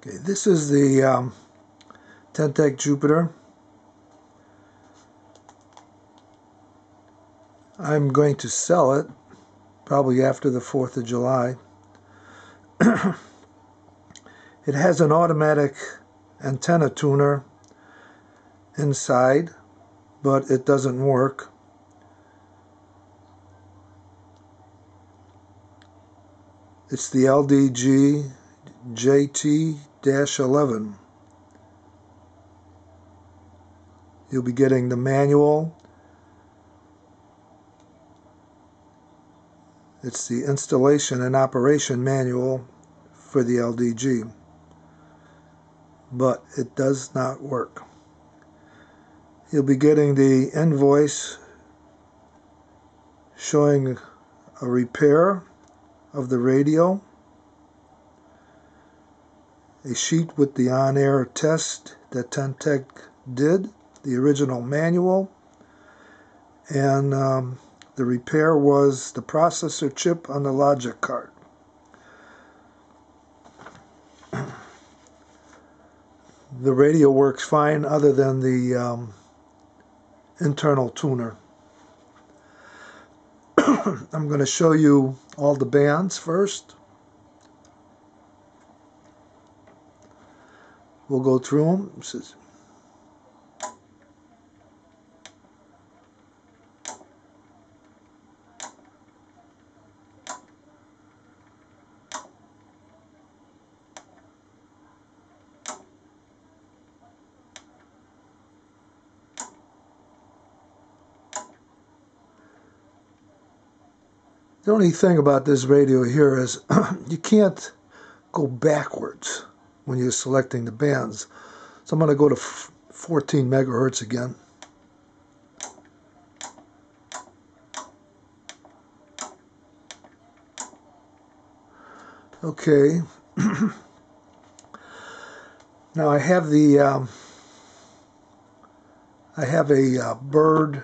Okay, this is the Tec Jupiter. I'm going to sell it probably after the 4th of July. It has an automatic antenna tuner inside, but it doesn't work. It's the LDG JT-11. You'll be getting the manual. It's the installation and operation manual for the LDG, but it does not work. You'll be getting the invoice showing a repair of the radio, a sheet with the on-air test that Tec did, the original manual, and the repair was the processor chip on the logic card. The radio works fine other than the internal tuner. I'm going to show you all the bands first. We'll go through them. The only thing about this radio here is you can't go backwards when you're selecting the bands. So I'm going to go to 14 megahertz again. Okay. Now I have a Bird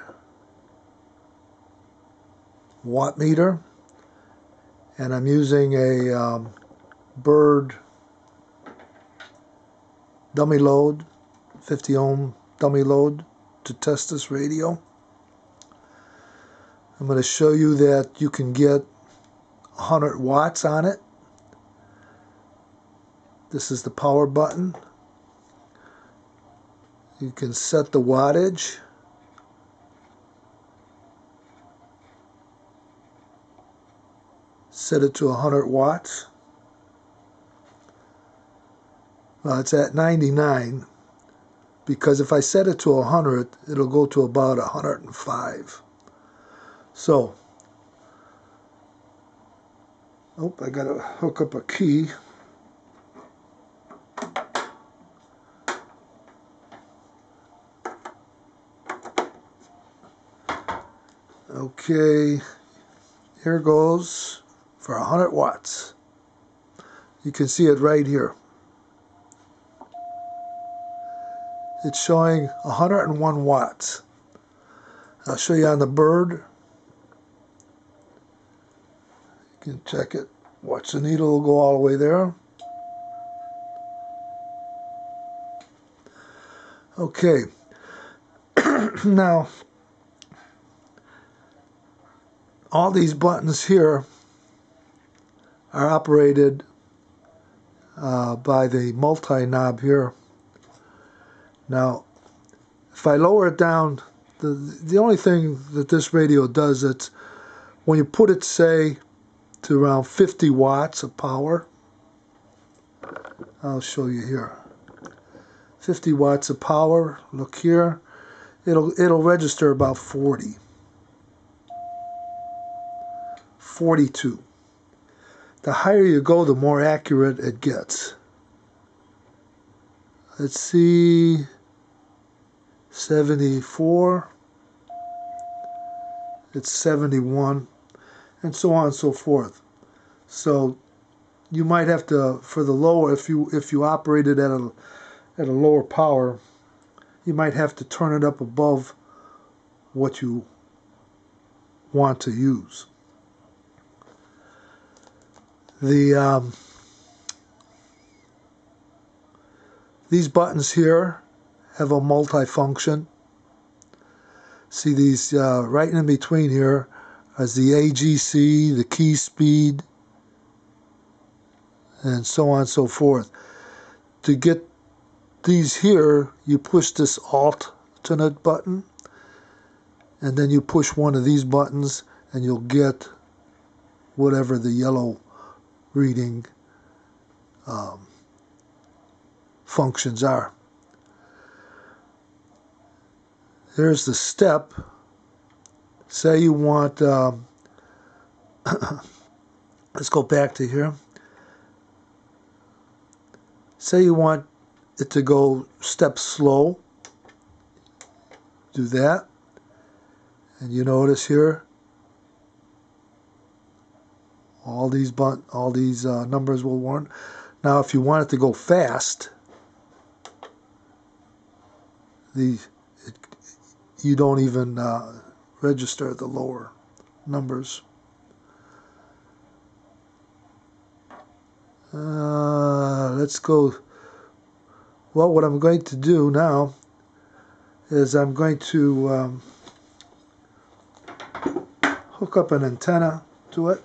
watt meter, and I'm using a Bird dummy load, 50 ohm dummy load, to test this radio. I'm going to show you that you can get 100 watts on it. This is the power button. You can set the wattage. Set it to 100 watts. Well, it's at 99, because if I set it to 100, it'll go to about 105. So, I gotta hook up a key. Okay, here goes for 100 watts. You can see it right here. It's showing 101 watts. I'll show you on the Bird. You can check it. Watch the needle go all the way there. Okay. Now, all these buttons here are operated by the multi-knob here. Now, if I lower it down, the only thing that this radio does, it's when you put it, say, to around 50 watts of power, I'll show you here. 50 watts of power, look here, it'll register about 40. 42. The higher you go, the more accurate it gets. Let's see, 74, it's 71, and so on and so forth. So you might have to, for the lower, if you operate it at a lower power, you might have to turn it up above what you want to use. These buttons here have a multifunction. See these right in between here is the AGC, the key speed, and so on and so forth. To get these here, you push this alternate button, and then you push one of these buttons, and you'll get whatever the yellow reading functions are. Here's the step. Say you want, let's go back to here. Say you want it to go step slow. Do that. And you notice here, all these numbers will warn. Now if you want it to go fast, you don't even register the lower numbers. Let's go. Well, what I'm going to do now is I'm going to hook up an antenna to it.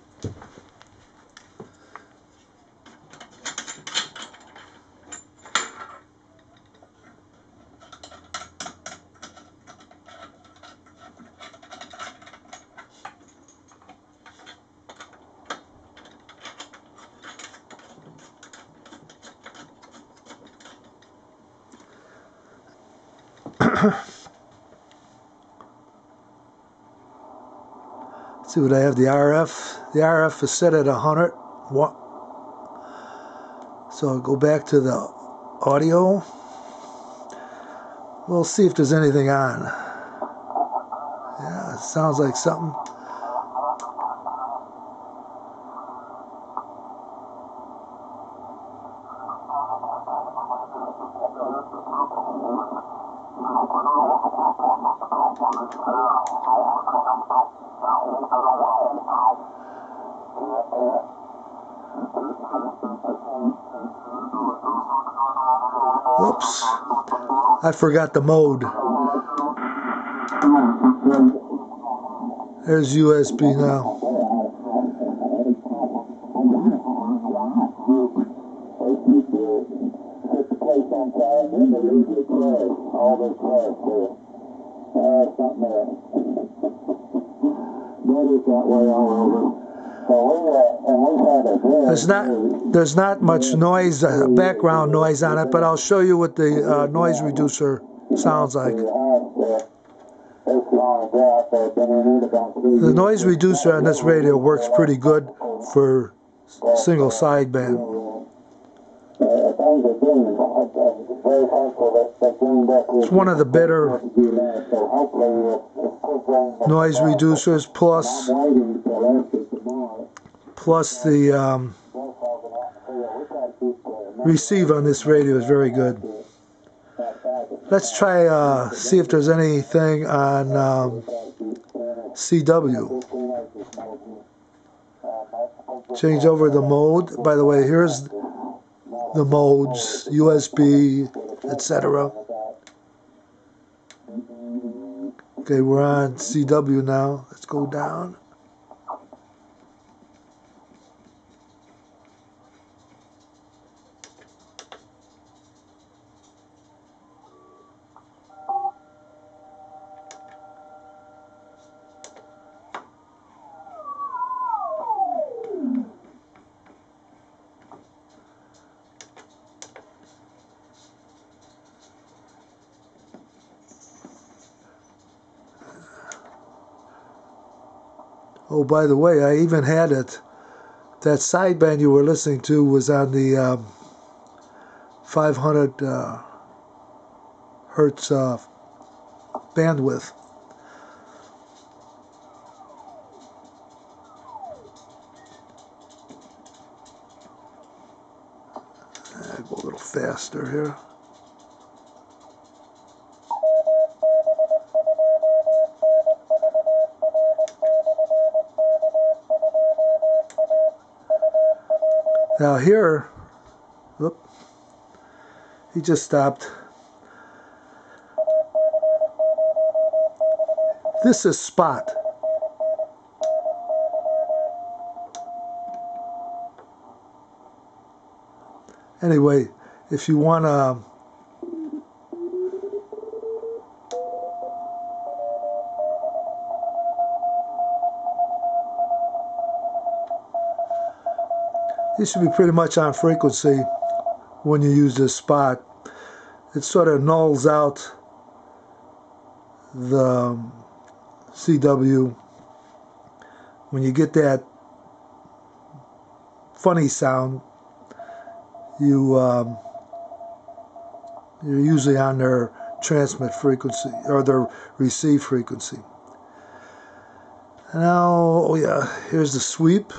See what I have, the RF. The RF is set at 100 watt. So I'll go back to the audio. We'll see if there's anything on. Yeah, it sounds like something. Whoops, I forgot the mode. There's USB now. There's not much noise, background noise on it, but I'll show you what the noise reducer sounds like. The noise reducer on this radio works pretty good for single sideband. It's one of the better noise reducers, plus the receive on this radio is very good. Let's try see if there's anything on CW. Change over the mode. By the way, here's the modes, USB, etc. Okay, we're on CW now. Let's go down. Oh, by the way, I even had it. That sideband you were listening to was on the 500 hertz bandwidth. a little faster here. Now here, whoop, he just stopped. This is spot. Anyway, if you want to you should be pretty much on frequency when you use this spot. It sort of nulls out the CW. When you get that funny sound, you're usually on their transmit frequency or their receive frequency. Now, oh yeah, here's the sweep.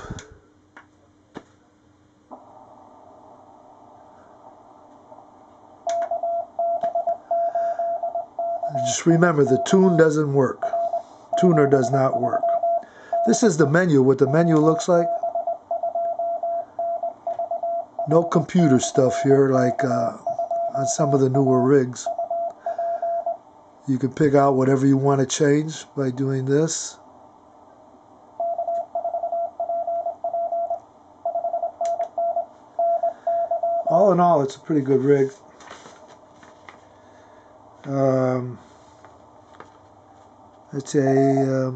Just remember, the tune doesn't work. Tuner does not work. This is the menu, what the menu looks like. No computer stuff here like on some of the newer rigs. You can pick out whatever you want to change by doing this. All in all, it's a pretty good rig. It's a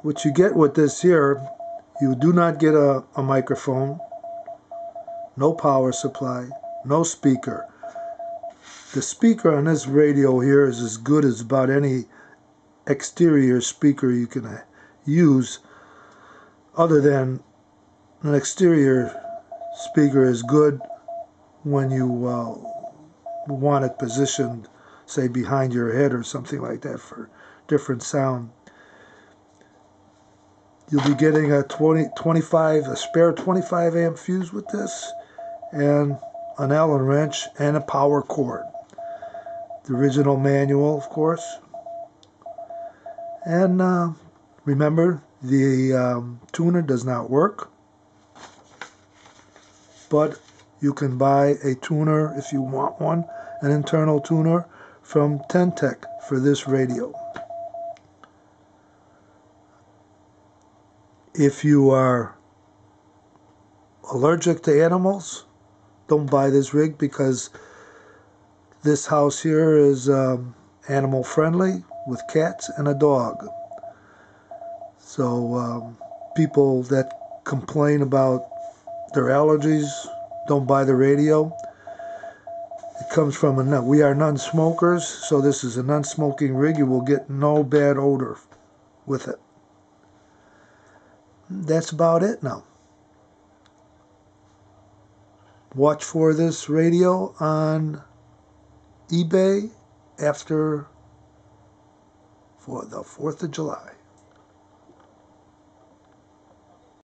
what you get with this here, you do not get a microphone, no power supply, no speaker. The speaker on this radio here is as good as about any exterior speaker you can use, other than an exterior speaker is good when you want it positioned, say behind your head or something like that, for different sound. You'll be getting a spare 25 amp fuse with this, and an Allen wrench and a power cord. The original manual, of course. And remember, the tuner does not work, but you can buy a tuner if you want one, an internal tuner from Tec for this radio. If you are allergic to animals, don't buy this rig, because this house here is animal friendly with cats and a dog. So people that complain about their allergies, don't buy the radio. It comes from we are non-smokers, so this is a non-smoking rig. You will get no bad odor with it. That's about it now. Watch for this radio on eBay for the 4th of July.